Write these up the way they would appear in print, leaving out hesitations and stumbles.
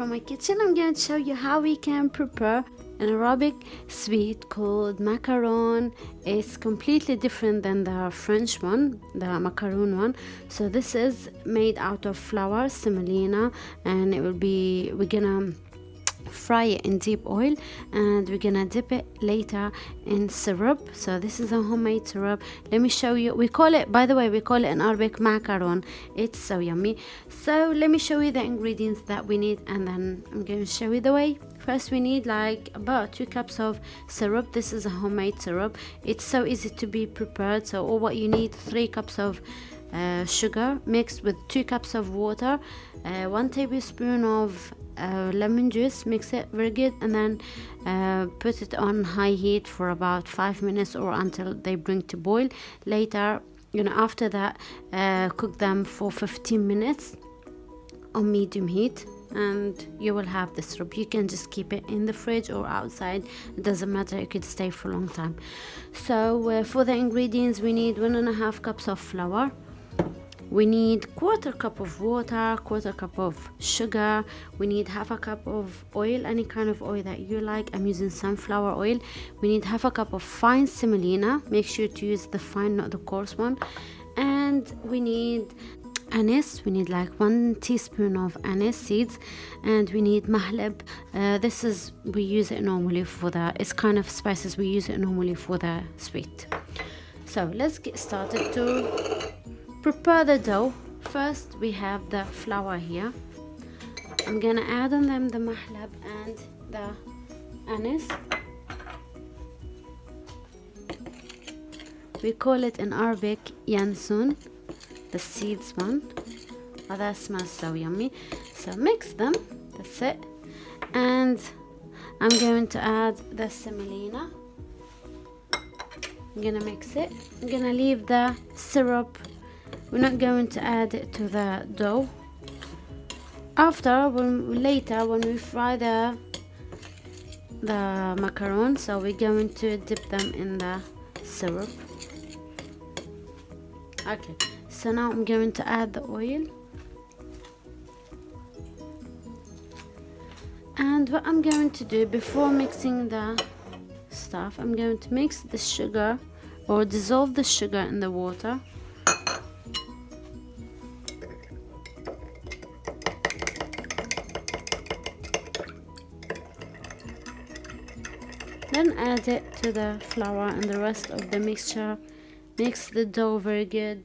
from my kitchen. I'm going to show you how we can prepare an Arabic sweet called macaron. It's completely different than the French one, the macaroon one. So this is made out of flour, semolina, and we're gonna fry it in deep oil, and we're gonna dip it later in syrup. So this is a homemade syrup. Let me show you. We call it, by the way, we call it an Arabic macaron. It's so yummy. So let me show you the ingredients that we need, and then I'm going to show you the way. First, we need like about 2 cups of syrup. This is a homemade syrup. It's so easy to be prepared. So all what you need, 3 cups of sugar mixed with 2 cups of water, 1 tablespoon of lemon juice. Mix it very good, and then put it on high heat for about 5 minutes or until they bring to boil. Later, after that, cook them for 15 minutes on medium heat, and you will have the syrup. You can just keep it in the fridge or outside, it doesn't matter, it could stay for a long time. So for the ingredients, we need 1.5 cups of flour, we need 1/4 cup of water, 1/4 cup of sugar, we need 1/2 cup of oil, any kind of oil that you like. I'm using sunflower oil. We need 1/2 cup of fine semolina. Make sure to use the fine, not the coarse one. And we need anise. We need like 1 teaspoon of anise seeds, and we need mahlep. We use it normally for it's kind of spices. We use it normally for the sweet. So let's get started to prepare the dough. First, we have the flour here. I'm gonna add on them the mahlep and the anise. We call it in Arabic yansun, the seeds one. Oh, that smells so yummy. So mix them, that's it. And I'm going to add the semolina. I'm gonna mix it. I'm gonna leave the syrup. We're not going to add it to the dough. Later when we fry the macaron, so we're going to dip them in the syrup. Okay, so now I'm going to add the oil. And what I'm going to do before mixing the stuff, I'm going to mix the sugar or dissolve the sugar in the water. Then add it to the flour and the rest of the mixture. Mix the dough very good.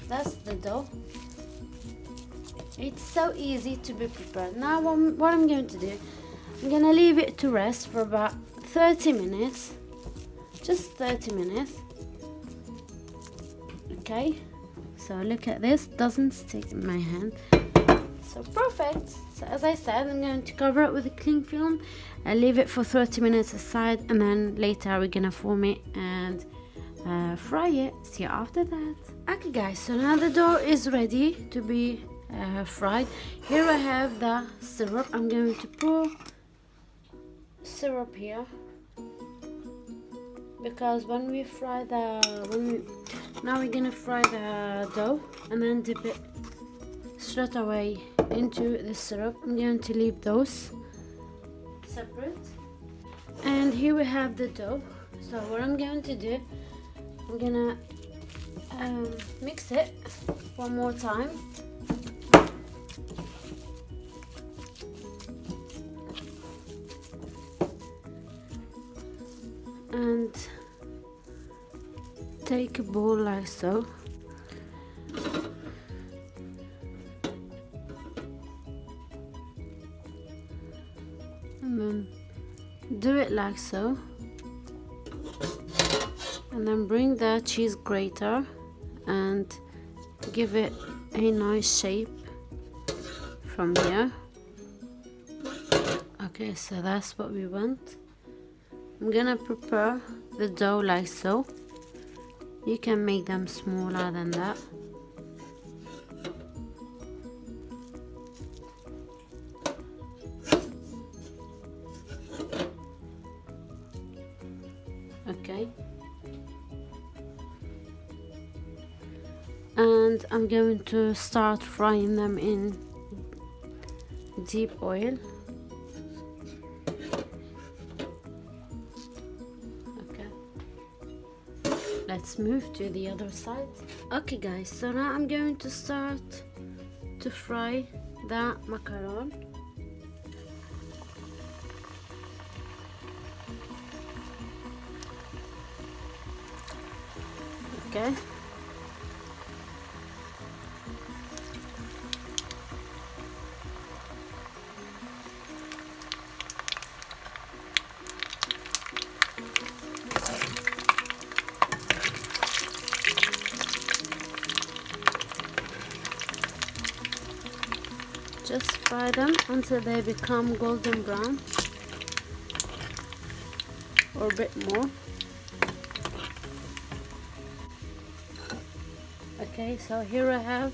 That's the dough. It's so easy to be prepared. Now what I'm going to do, I'm gonna leave it to rest for about 30 minutes. Just 30 minutes. Okay, so look at this, doesn't stick in my hand. So perfect. So as I said, I'm going to cover it with a cling film and leave it for 30 minutes aside, and then later we're gonna form it and fry it. See you after that. Okay guys, so now the dough is ready to be fried. Here I have the syrup. I'm going to pour syrup here, because when we fry now we're gonna fry the dough and then dip it straight away into the syrup. I'm going to leave those separate. And here we have the dough. So what I'm going to do, I'm gonna mix it one more time. And take a bowl like so. And then do it like so. And then bring the cheese grater and give it a nice shape from here. Okay, so that's what we want. I'm gonna prepare the dough like so. You can make them smaller than that. Okay. And I'm going to start frying them in deep oil. Okay, let's move to the other side. Okay guys, so now I'm going to start to fry the macaron. Okay. Just fry them until they become golden brown or a bit more. Okay, so here I have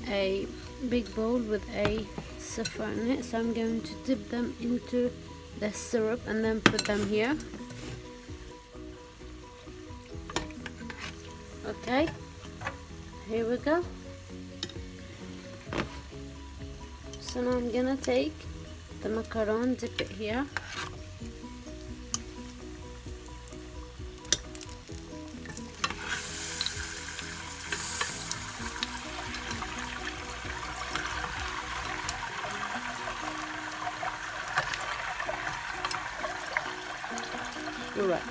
a big bowl with a saffron in it, so I'm going to dip them into the syrup and then put them here. Okay, here we go. So now I'm gonna take the macaron, dip it here. All right.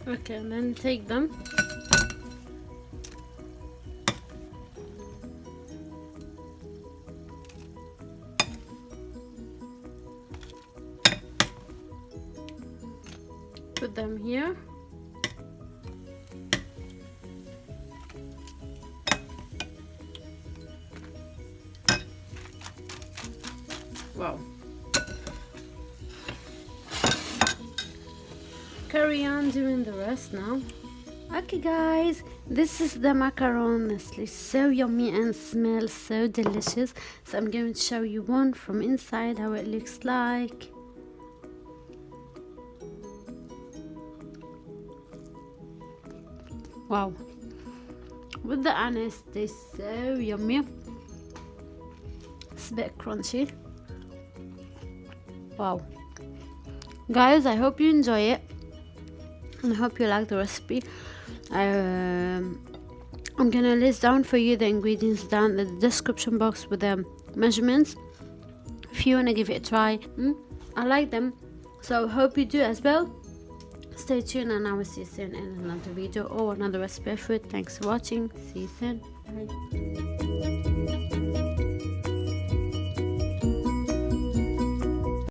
Okay, and then take them. Put them here. Wow. Carry on doing the rest now. Okay guys, this is the macaron. It's so yummy and smells so delicious. So I'm going to show you one from inside how it looks like. Wow, with the anise, tastes so yummy. It's a bit crunchy. Wow, guys, I hope you enjoy it and I hope you like the recipe. I'm gonna list down for you the ingredients down in the description box with the measurements if you wanna give it a try. I like them, so hope you do as well. Stay tuned and I will see you soon in another video or another recipe of food. Thanks for watching. See you soon. Bye.